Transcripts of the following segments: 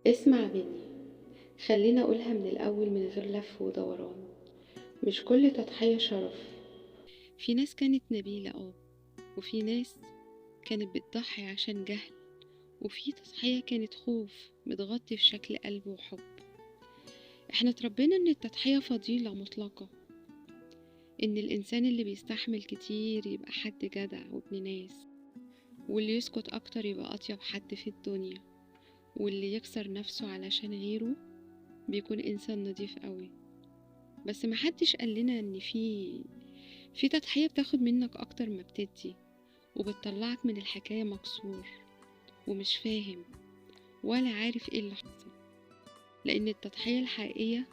اسمع مني. خلينا أقولها من الأول من غير لف ودوران. مش كل تضحية شرف. في ناس كانت نبيلة وفي ناس كانت بتضحي عشان جهل، وفي تضحية كانت خوف متغطي في شكل قلب وحب. احنا اتربينا ان التضحية فضيلة مطلقة، ان الانسان اللي بيستحمل كتير يبقى حد جدع وابن ناس، واللي يسكت اكتر يبقى اطيب حد في الدنيا، واللي يكسر نفسه علشان غيره بيكون انسان نضيف قوي. بس محدش قالنا ان في تضحية بتاخد منك اكتر ما بتدي، وبتطلعك من الحكاية مكسور ومش فاهم ولا عارف ايه اللي حصل. لان التضحية الحقيقية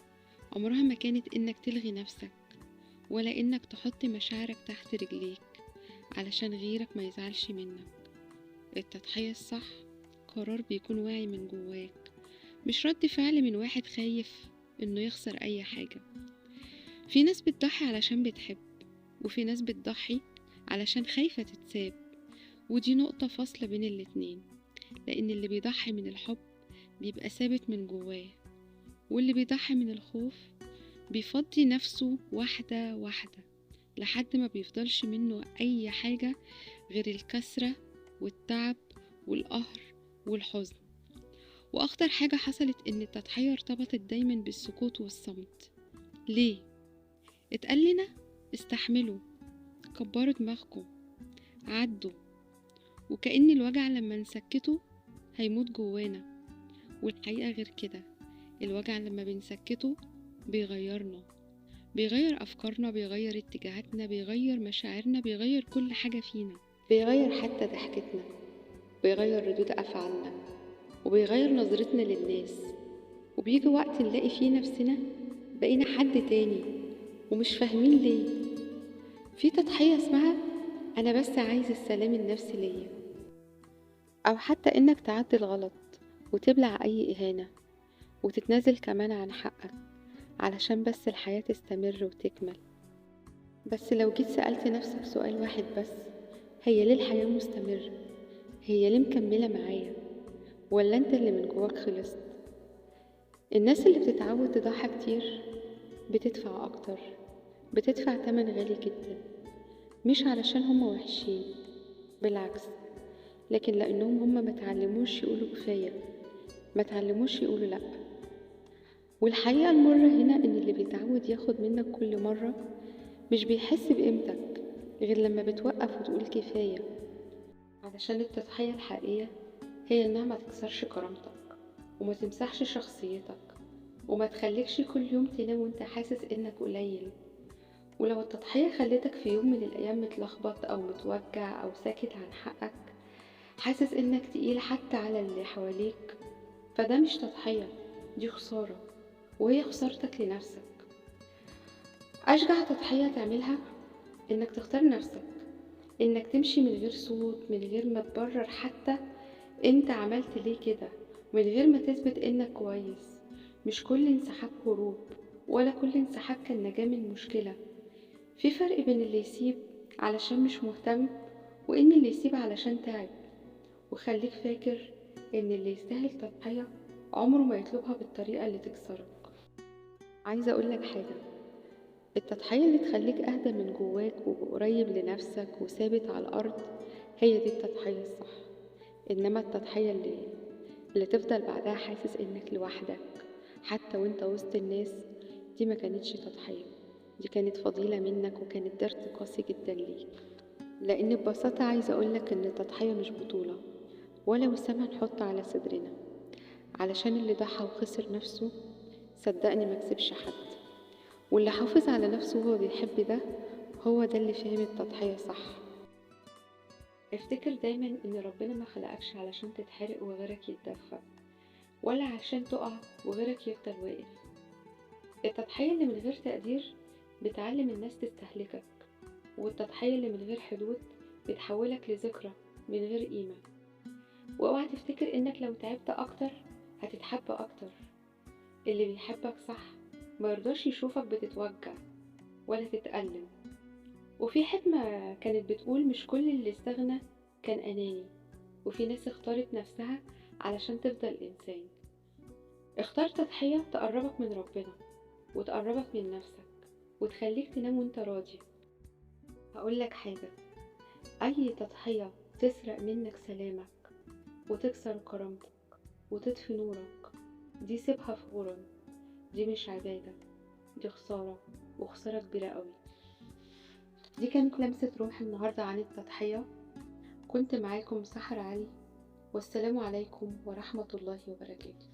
عمرها ما كانت انك تلغي نفسك، ولا انك تحط مشاعرك تحت رجليك علشان غيرك ما يزعلش منك. التضحية الصح قرار بيكون واعي من جواك، مش رد فعل من واحد خايف انه يخسر اي حاجة. في ناس بتضحي علشان بتحب، وفي ناس بتضحي علشان خايفة تتساب، ودي نقطة فاصلة بين الاتنين. لأن اللي بيضحي من الحب بيبقى ثابت من جواه، واللي بيضحي من الخوف بيفضي نفسه واحدة واحدة لحد ما بيفضلش منه أي حاجة غير الكسرة والتعب والقهر والحزن. وأخطر حاجة حصلت إن التضحية ارتبطت دايما بالسكوت والصمت. ليه؟ اتقال لنا استحملوا، كبروا دماغكم، عدوا، وكأن الوجع لما نسكته هيموت جوانا. والحقيقة غير كده، الوجع لما بنسكته بيغيرنا، بيغير أفكارنا، بيغير اتجاهاتنا، بيغير مشاعرنا، بيغير كل حاجة فينا، بيغير حتى ضحكتنا، بيغير ردود أفعالنا، وبيغير نظرتنا للناس. وبيجي وقت نلاقي فيه نفسنا بقينا حد تاني ومش فاهمين ليه. في تضحية اسمها أنا بس عايز السلام النفسي ليا، أو حتى إنك تعدي الغلط وتبلع أي إهانة وتتنازل كمان عن حقك علشان بس الحياة تستمر وتكمل. بس لو جيت سألت نفسك سؤال واحد بس، هي ليه الحياة مستمرة؟ هي ليه مكملة معايا؟ ولا انت اللي من جواك خلصت؟ الناس اللي بتتعود تضحي كتير بتدفع أكتر، بتدفع تمن غالي جدا، مش علشان هما وحشين، بالعكس، لكن لأنهم هما متعلموش يقولوا كفاية، متعلموش يقولوا لأ. والحقيقة المرة هنا إن اللي بيتعود ياخد منك كل مرة مش بيحس بقيمتك غير لما بتوقف وتقول كفاية. علشان التضحية الحقيقية هي إنها ما تكسرش كرامتك، وما تمسحش شخصيتك، وما تخليكش كل يوم تنام وانت حاسس إنك قليل. ولو التضحية خلتك في يوم من الأيام متلخبط أو متوجع أو ساكت عن حقك، حاسس إنك تقيل حتى على اللي حواليك، فده مش تضحية، دي خسارة، وهي خسارتك لنفسك. أشجع تضحية تعملها إنك تختار نفسك، إنك تمشي من غير صوت، من غير ما تبرر حتى انت عملت ليه كده، من غير ما تثبت انك كويس. مش كل انسحاب هروب، ولا كل انسحاب كان نجاة من مشكلة. في فرق بين اللي يسيب علشان مش مهتم، وان اللي يسيب علشان تعب. وخليك فاكر ان اللي يستاهل تضحية عمره ما يطلبها بالطريقة اللي تكسرك. عايزة اقولك حاجة، التضحية اللي تخليك اهدى من جواك وقريب لنفسك وثابت على الارض هي دي التضحية الصح. انما التضحية اللي تفضل بعدها حاسس انك لوحدك حتى وانت وسط الناس، دي ما كانتش تضحية، دي كانت فضيلة منك وكانت درس قاسي جدا ليك. لان ببساطة عايزة اقولك ان التضحية مش بطولة ولا وسام هنحط على صدرنا، علشان اللي ضحى وخسر نفسه صدقني ما كسبش حد، واللي حافظ على نفسه وهو بيحب ده هو ده اللي فهم التضحية صح. افتكر دايما ان ربنا ما خلقكش علشان تتحرق وغيرك يتدفى، ولا عشان تقع وغيرك يفضل واقف. التضحية اللي من غير تقدير بتعلم الناس تستهلكك، والتضحية اللي من غير حدود بتحولك لذكرى من غير قيمة. واوعى تفتكر انك لو تعبت اكتر هتتحب اكتر. اللي بيحبك صح ما يرضاش يشوفك بتتوجع ولا تتألم. وفي حكمة كانت بتقول مش كل اللي استغنى كان أناني، وفي ناس اختارت نفسها علشان تفضل إنسان. اختار تضحية تقربك من ربنا وتقربك من نفسك وتخليك تنام وانت راضي. هقولك حاجة، أي تضحية تسرق منك سلامك وتكسر كرامتك وتطفي نورك، دي سيبها فورا، دي مش عبادة، دي خسارة، وخسارة كبيرة قوي. دي كانت لمسة روح النهاردة عن التضحية. كنت معاكم سحر علي، والسلام عليكم ورحمة الله وبركاته.